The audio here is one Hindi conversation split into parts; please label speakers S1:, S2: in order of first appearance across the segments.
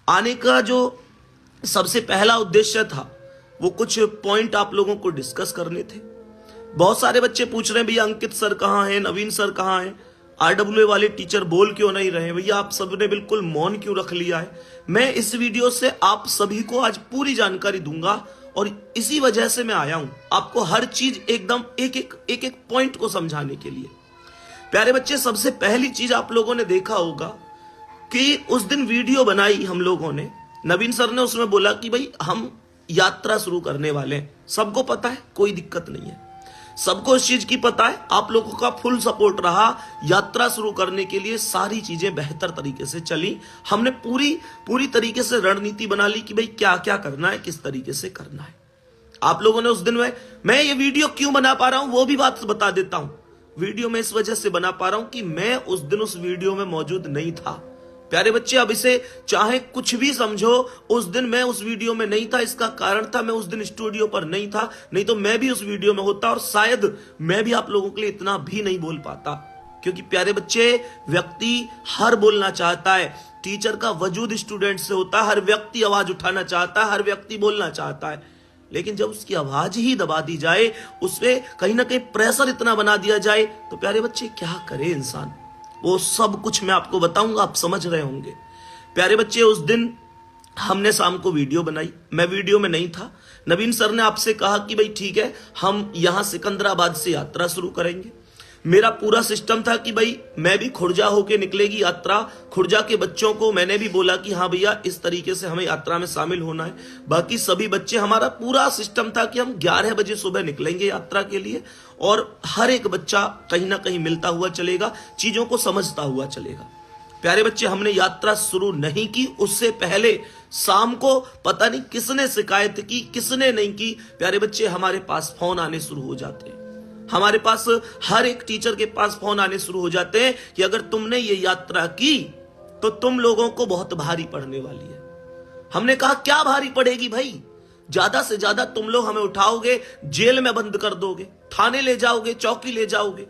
S1: आने का जो सबसे पहला उद्देश्य था वो कुछ पॉइंट आप लोगों को डिस्कस करने थे। बहुत सारे बच्चे पूछ रहे हैं भैया अंकित सर कहाँ हैं, नवीन सर कहाँ हैं, आरडब्ल्यू वाले टीचर बोल क्यों नहीं रहे, भैया आप सबने बिल्कुल मौन क्यों रख लिया है। मैं इस वीडियो से आप सभी को आज पूरी जानकारी दूंगा और इसी वजह से मैं आया हूं आपको हर चीज एकदम एक एक पॉइंट को समझाने के लिए। प्यारे बच्चे, सबसे पहली चीज आप लोगों ने देखा होगा कि उस दिन वीडियो बनाई हम लोगों ने, नवीन सर ने उसमें बोला कि भाई हम यात्रा शुरू करने वाले हैं। सबको पता है, कोई दिक्कत नहीं है, सबको इस चीज की पता है, आप लोगों का फुल सपोर्ट रहा। यात्रा शुरू करने के लिए सारी चीजें बेहतर तरीके से चली। हमने पूरी तरीके से रणनीति बना ली कि भाई क्या क्या करना है, किस तरीके से करना है। आप लोगों ने उस दिन में, मैं ये वीडियो क्यों बना पा रहा हूं वो भी बात बता देता हूं। वीडियो में इस वजह से बना पा रहा हूं कि मैं उस दिन उस वीडियो में मौजूद नहीं था। प्यारे बच्चे, अब इसे चाहे कुछ भी समझो, उस दिन मैं उस वीडियो में नहीं था। इसका कारण था मैं उस दिन स्टूडियो पर नहीं था, नहीं तो मैं भी उस वीडियो में होता और शायद मैं भी आप लोगों के लिए इतना भी नहीं बोल पाता। क्योंकि प्यारे बच्चे, व्यक्ति हर बोलना चाहता है, टीचर का वजूद स्टूडेंट से होता है, हर व्यक्ति आवाज उठाना चाहता है, हर व्यक्ति बोलना चाहता है, लेकिन जब उसकी आवाज ही दबा दी जाए, उसपे कहीं ना कहीं प्रेशर इतना बना दिया जाए, तो प्यारे बच्चे क्या करे इंसान। वो सब कुछ मैं आपको बताऊंगा, आप समझ रहे होंगे। प्यारे बच्चे, उस दिन हमने शाम को वीडियो बनाई, मैं वीडियो में नहीं था। नवीन सर ने आपसे कहा कि भाई ठीक है, हम यहां सिकंदराबाद से यात्रा शुरू करेंगे। मेरा पूरा सिस्टम था कि भाई मैं भी खुर्जा होके निकलेगी यात्रा। खुर्जा के बच्चों को मैंने भी बोला कि हाँ भैया इस तरीके से हमें यात्रा में शामिल होना है। बाकी सभी बच्चे, हमारा पूरा सिस्टम था कि हम 11 बजे सुबह निकलेंगे यात्रा के लिए और हर एक बच्चा कहीं ना कहीं मिलता हुआ चलेगा, चीजों को समझता हुआ चलेगा। प्यारे बच्चे, हमने यात्रा शुरू नहीं की, उससे पहले शाम को पता नहीं किसने शिकायत की, किसने नहीं की। प्यारे बच्चे, हमारे पास फोन आने शुरू हो जाते हैं, हमारे पास हर एक टीचर के पास फोन आने शुरू हो जाते हैं कि अगर तुमने ये यात्रा की तो तुम लोगों को बहुत भारी पड़ने वाली है। हमने कहा क्या भारी पड़ेगी भाई, ज्यादा से ज्यादा तुम लोग हमें उठाओगे, जेल में बंद कर दोगे, थाने ले जाओगे, चौकी ले जाओगे,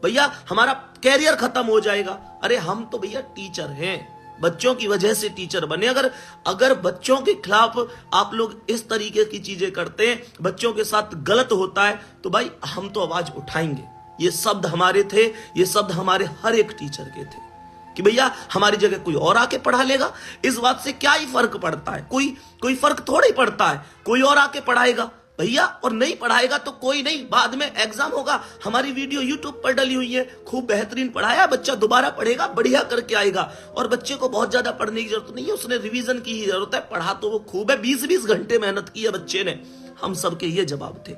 S1: भैया हमारा कैरियर खत्म हो जाएगा। अरे हम तो भैया टीचर हैं, बच्चों की वजह से टीचर बने। अगर बच्चों के खिलाफ आप लोग इस तरीके की चीजें करते हैं, बच्चों के साथ गलत होता है, तो भाई हम तो आवाज उठाएंगे। ये शब्द हमारे थे, ये शब्द हमारे हर एक टीचर के थे कि भैया हमारी जगह कोई और आके पढ़ा लेगा, इस बात से क्या ही फर्क पड़ता है, कोई फर्क थोड़ा ही पड़ता है। कोई और आके पढ़ाएगा भैया, और नहीं पढ़ाएगा तो कोई नहीं, बाद में एग्जाम होगा। हमारी वीडियो यूट्यूब पर डली हुई है, खूब बेहतरीन पढ़ाया, बच्चा दोबारा पढ़ेगा, बढ़िया करके आएगा। और बच्चे को बहुत ज्यादा पढ़ने की जरूरत नहीं है, उसने रिवीजन की ही जरूरत है। पढ़ा तो वो खूब है, 20-20 घंटे मेहनत की है बच्चे ने। हम सबके ये जवाब थे।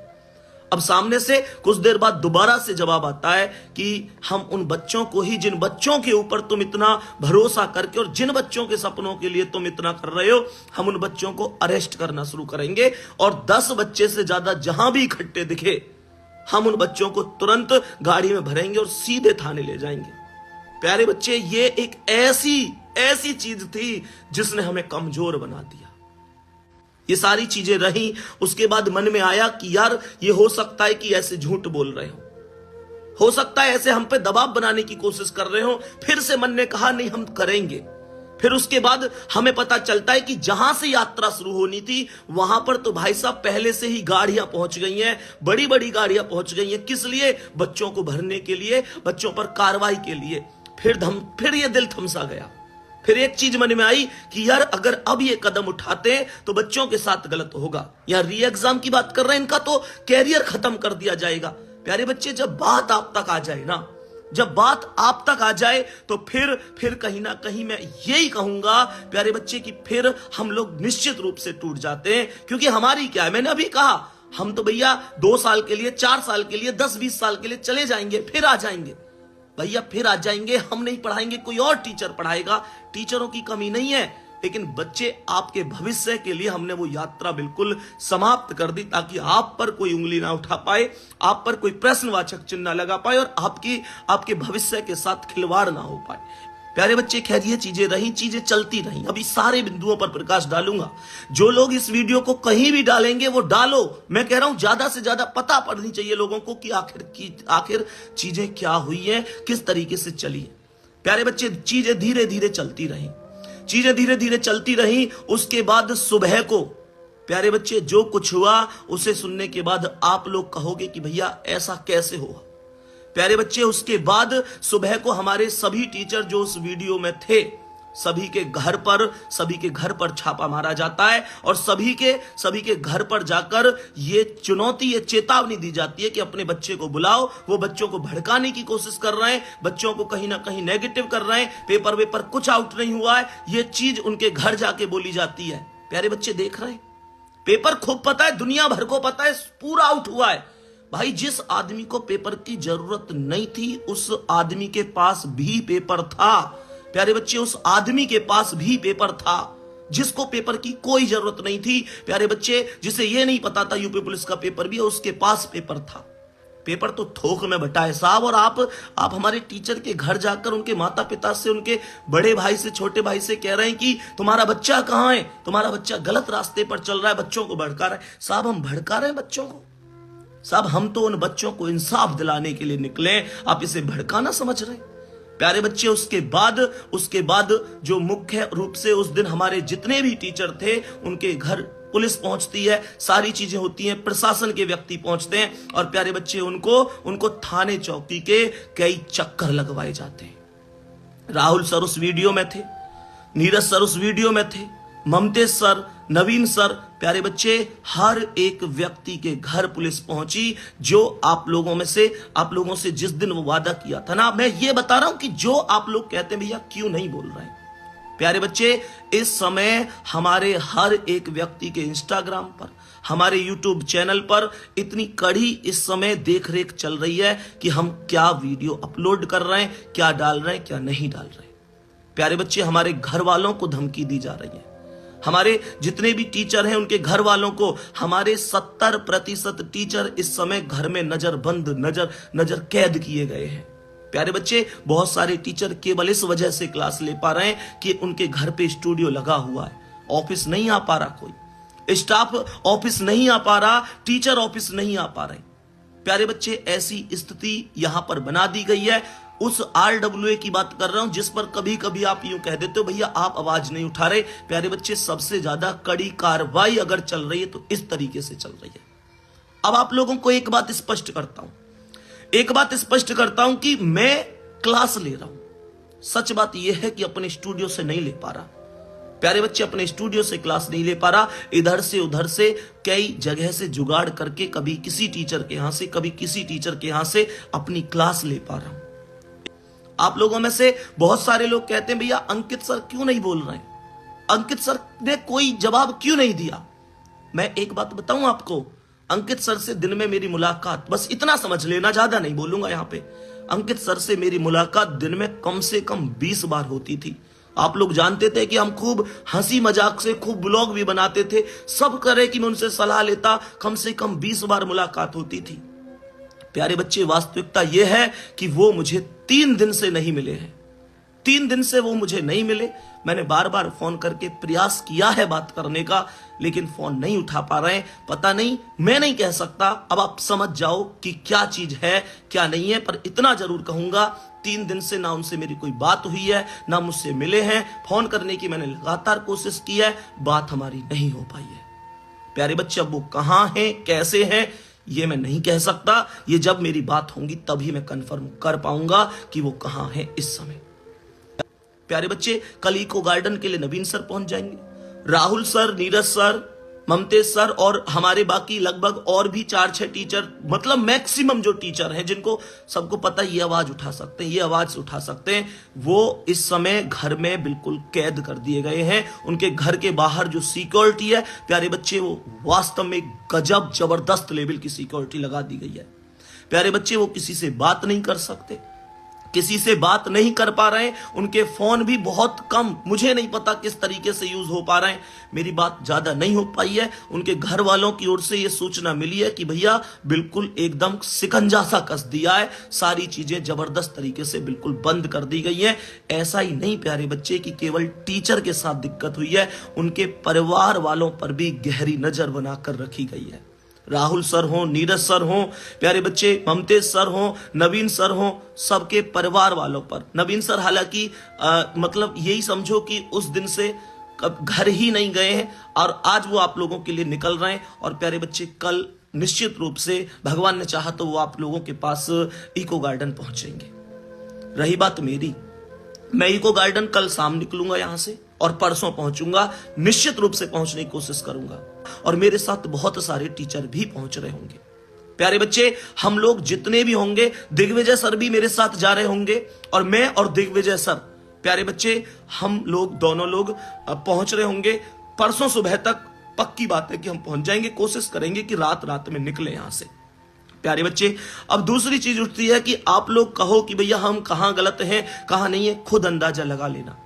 S1: अब सामने से कुछ देर बाद दोबारा से जवाब आता है कि हम उन बच्चों को ही, जिन बच्चों के ऊपर तुम इतना भरोसा करके और जिन बच्चों के सपनों के लिए तुम इतना कर रहे हो, हम उन बच्चों को अरेस्ट करना शुरू करेंगे और 10 बच्चे से ज्यादा जहां भी इकट्ठे दिखे, हम उन बच्चों को तुरंत गाड़ी में भरेंगे और सीधे थाने ले जाएंगे। प्यारे बच्चे, ये एक ऐसी चीज थी जिसने हमें कमजोर बना दिया। ये सारी चीजें रही, उसके बाद मन में आया कि यार ये हो सकता है कि ऐसे झूठ बोल रहे हो सकता है ऐसे हम पे दबाव बनाने की कोशिश कर रहे हो। फिर से मन ने कहा नहीं हम करेंगे। फिर उसके बाद हमें पता चलता है कि जहां से यात्रा शुरू होनी थी वहां पर तो भाई साहब पहले से ही गाड़ियां पहुंच गई हैं, बड़ी बड़ी गाड़ियां पहुंच गई हैं। किस लिए? बच्चों को भरने के लिए, बच्चों पर कार्रवाई के लिए। फिर ये दिल थमसा गया। फिर एक चीज मन में आई कि यार अगर अब ये कदम उठाते हैं तो बच्चों के साथ गलत होगा। यार री एग्जाम की बात कर रहे हैं, इनका तो कैरियर खत्म कर दिया जाएगा। प्यारे बच्चे, जब बात आप तक आ जाए ना, जब बात आप तक आ जाए तो फिर कहीं ना कहीं मैं यही कहूंगा प्यारे बच्चे कि फिर हम लोग निश्चित रूप से टूट जाते हैं। क्योंकि हमारी क्या है, मैंने अभी कहा, हम तो भैया 2 साल के लिए, 4 साल के लिए, 10-20 साल के लिए चले जाएंगे, फिर आ जाएंगे भैया, फिर आ जाएंगे। हम नहीं पढ़ाएंगे, कोई और टीचर पढ़ाएगा। टीचरों की कमी नहीं है, लेकिन बच्चे आपके भविष्य के लिए हमने वो यात्रा बिल्कुल समाप्त कर दी, ताकि आप पर कोई उंगली ना उठा पाए, आप पर कोई प्रश्नवाचक चिन्ह ना लगा पाए और आपके भविष्य के साथ खिलवाड़ ना हो पाए। प्यारे बच्चे, खैर ये चीजें रही, चीजें चलती रही। अभी सारे बिंदुओं पर प्रकाश डालूंगा। जो लोग इस वीडियो को कहीं भी डालेंगे वो डालो। मैं कह रहा हूं ज्यादा से ज्यादा पता पड़नी चाहिए लोगों को कि आखिर चीजें क्या हुई है, किस तरीके से चली है। प्यारे बच्चे, चीजें धीरे धीरे चलती रही। चीजें धीरे धीरे चलती रही। उसके बाद सुबह को प्यारे बच्चे जो कुछ हुआ उसे सुनने के बाद आप लोग कहोगे कि भैया ऐसा कैसे हुआ। प्यारे बच्चे उसके बाद सुबह को हमारे सभी टीचर जो उस वीडियो में थे सभी के घर पर छापा मारा जाता है और सभी के घर पर जाकर ये चुनौती, ये चेतावनी दी जाती है कि अपने बच्चे को बुलाओ। वो बच्चों को भड़काने की कोशिश कर रहे हैं, बच्चों को कहीं ना कहीं नेगेटिव कर रहे हैं, पेपर कुछ आउट नहीं हुआ है, ये चीज उनके घर जाके बोली जाती है। प्यारे बच्चे देख रहे हैं, पेपर खूब पता है, दुनिया भर को पता है, पूरा आउट हुआ है। भाई जिस आदमी को पेपर की जरूरत नहीं थी उस आदमी के पास भी पेपर था। प्यारे बच्चे उस आदमी के पास भी पेपर था जिसको पेपर की कोई जरूरत नहीं थी। प्यारे बच्चे जिसे ये नहीं पता था यूपी पुलिस का पेपर भी है, उसके पास पेपर था। पेपर तो थोक में बटा है साहब। और आप हमारे टीचर के घर जाकर उनके माता पिता से, उनके बड़े भाई से, छोटे भाई से कह रहे हैं कि तुम्हारा बच्चा कहां है, तुम्हारा बच्चा गलत रास्ते पर चल रहा है, बच्चों को भड़का रहा है। साहब हम भड़का रहे हैं बच्चों को? साहब हम तो उन बच्चों को इंसाफ दिलाने के लिए निकले, आप इसे भड़काना समझ रहे हैं। प्यारे बच्चे उसके बाद जो मुख्य रूप से उस दिन हमारे जितने भी टीचर थे उनके घर पुलिस पहुंचती है, सारी चीजें होती हैं, प्रशासन के व्यक्ति पहुंचते हैं और प्यारे बच्चे उनको थाने चौकी के कई चक्कर लगवाए जाते हैं। राहुल सर उस वीडियो में थे, नीरज सर उस वीडियो में थे, ममतेज सर, नवीन सर। प्यारे बच्चे हर एक व्यक्ति के घर पुलिस पहुंची जो आप लोगों से जिस दिन वो वादा किया था ना। मैं ये बता रहा हूं कि जो आप लोग कहते हैं भैया क्यों नहीं बोल रहे हैं। प्यारे बच्चे इस समय हमारे हर एक व्यक्ति के इंस्टाग्राम पर, हमारे यूट्यूब चैनल पर इतनी कड़ी इस समय देख रेख चल रही है कि हम क्या वीडियो अपलोड कर रहे हैं, क्या डाल रहे हैं, क्या नहीं डाल रहे हैं। प्यारे बच्चे हमारे घर वालों को धमकी दी जा रही है, हमारे जितने भी टीचर हैं उनके घर वालों को। हमारे 70% टीचर इस समय घर में नजर कैद किए गए हैं। प्यारे बच्चे बहुत सारे टीचर केवल इस वजह से क्लास ले पा रहे हैं कि उनके घर पे स्टूडियो लगा हुआ है, ऑफिस नहीं आ पा रहा, कोई स्टाफ ऑफिस नहीं आ पा रहा, टीचर ऑफिस नहीं आ पा रहे। प्यारे बच्चे ऐसी स्थिति यहां पर बना दी गई है। उस RWA की बात कर रहा हूं जिस पर कभी कभी आप यूं कह देते हो भैया आप आवाज नहीं उठा रहे। प्यारे बच्चे सबसे ज्यादा कड़ी कार्रवाई अगर चल रही है तो इस तरीके से चल रही है। अब आप लोगों को एक बात स्पष्ट करता हूं कि मैं क्लास ले रहा हूं। सच बात यह है कि अपने स्टूडियो से नहीं ले पा रहा। प्यारे बच्चे अपने स्टूडियो से क्लास नहीं ले पा रहा, इधर से उधर से कई जगह से जुगाड़ करके कभी किसी टीचर के यहां से, कभी किसी टीचर के यहां से अपनी क्लास ले पा रहा हूं। आप लोगों में से बहुत सारे लोग कहते हैं भैया अंकित सर क्यों नहीं बोल रहे हैं, अंकित सर ने कोई जवाब क्यों नहीं दिया। मैं एक बात बताऊं आपको, अंकित सर से दिन में मेरी मुलाकात, बस इतना समझ लेना, ज्यादा नहीं बोलूंगा यहां पे। अंकित सर से मेरी मुलाकात दिन में कम से कम 20 बार होती थी। आप लोग जानते थे कि हम खूब हंसी मजाक से खूब ब्लॉग भी बनाते थे, सब करे कि मैं उनसे सलाह लेता, कम से कम 20 बार मुलाकात होती थी। प्यारे बच्चे वास्तविकता यह है कि वो मुझे 3 दिन से नहीं मिले हैं, 3 दिन से वो मुझे नहीं मिले। मैंने बार बार फोन करके प्रयास किया है बात करने का, लेकिन फोन नहीं उठा पा रहे हैं। पता नहीं, मैं नहीं कह सकता, अब आप समझ जाओ कि क्या चीज है क्या नहीं है। पर इतना जरूर कहूंगा 3 दिन से ना उनसे मेरी कोई बात हुई है, ना मुझसे मिले हैं। फोन करने की मैंने लगातार कोशिश की है, बात हमारी नहीं हो पाई है। प्यारे बच्चे अब वो कहां हैं, कैसे हैं, ये मैं नहीं कह सकता। ये जब मेरी बात होगी तभी मैं कंफर्म कर पाऊंगा कि वो कहां है इस समय। प्यारे बच्चे कल इको गार्डन के लिए नवीन सर पहुंच जाएंगे, Rahul sir, Neeraj sir, Mamtej sir और हमारे बाकी लगभग और भी 4-6 टीचर, मतलब मैक्सिमम जो टीचर हैं जिनको सबको पता ये आवाज उठा सकते हैं, वो इस समय घर में बिल्कुल कैद कर दिए गए हैं। उनके घर के बाहर जो सिक्योरिटी है प्यारे बच्चे, वो वास्तव में गजब जबरदस्त लेवल की सिक्योरिटी लगा दी गई है। प्यारे बच्चे वो किसी से बात नहीं कर सकते, किसी से बात नहीं कर पा रहे हैं। उनके फोन भी बहुत कम, मुझे नहीं पता किस तरीके से यूज हो पा रहे हैं। मेरी बात ज्यादा नहीं हो पाई है। उनके घर वालों की ओर से यह सूचना मिली है कि भैया बिल्कुल एकदम शिकंजा सा कस दिया है, सारी चीजें जबरदस्त तरीके से बिल्कुल बंद कर दी गई है। ऐसा ही नहीं प्यारे बच्चे कि केवल टीचर के साथ दिक्कत हुई है, उनके परिवार वालों पर भी गहरी नजर बनाकर रखी गई है। राहुल सर हो, नीरज सर हो, प्यारे बच्चे ममतेज सर हो, नवीन सर हो, सबके परिवार वालों पर। नवीन सर हालांकि मतलब यही समझो कि उस दिन से घर ही नहीं गए हैं और आज वो आप लोगों के लिए निकल रहे हैं। और प्यारे बच्चे कल निश्चित रूप से भगवान ने चाहा तो वो आप लोगों के पास इको गार्डन पहुंचेंगे। रही बात मेरी, मैं इको गार्डन कल शाम निकलूंगा यहां से और परसों पहुंचूंगा, निश्चित रूप से पहुंचने की कोशिश करूंगा। और मेरे साथ बहुत सारे टीचर भी पहुंच रहे होंगे। प्यारे बच्चे, हम लोग जितने भी होंगे, दिग्विजय सर भी मेरे साथ जा रहे होंगे और मैं और दिग्विजय सर, प्यारे बच्चे हम लोग दोनों लोग पहुंच रहे होंगे। परसों सुबह तक पक्की बात है कि हम पहुंच जाएंगे। कोशिश करेंगे कि रात में निकले यहां से। प्यारे बच्चे, अब दूसरी चीज उठती है कि आप लोग कहो कि भैया हम कहां गलत हैं कहां नहीं है। खुद अंदाजा लगा लेना।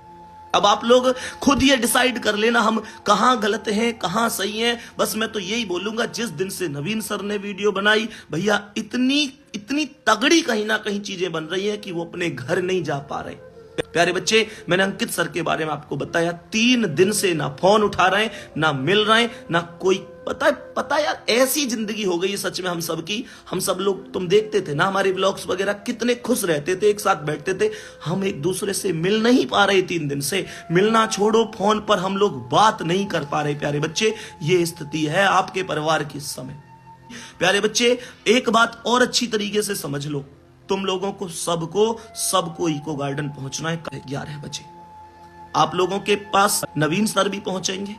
S1: अब आप लोग खुद ये डिसाइड कर लेना हम कहां गलत हैं कहां सही हैं। बस मैं तो यही बोलूंगा, जिस दिन से नवीन सर ने वीडियो बनाई भैया, इतनी तगड़ी कहीं ना कहीं चीजें बन रही है कि वो अपने घर नहीं जा पा रहे। प्यारे बच्चे, मैंने अंकित सर के बारे में आपको बताया, 3 दिन से ना फोन उठा रहे हैं, ना मिल रहे हैं, ना कोई पता यार, ऐसी जिंदगी हो गई है सच में हम सब की। हम सब लोग, तुम देखते थे ना हमारे ब्लॉग्स वगैरह, कितने खुश रहते थे, एक साथ बैठते थे। हम एक दूसरे से मिल नहीं पा रहे 3 दिन से। मिलना छोड़ो, फोन पर हम लोग बात नहीं कर पा रहे। प्यारे बच्चे, ये स्थिति है आपके परिवार की इस समय। प्यारे बच्चे, एक बात और अच्छी तरीके से समझ लो, तुम लोगों को सबको इको गार्डन पहुंचना है 11 बजे। आप लोगों के पास नवीन सर भी पहुंचेंगे,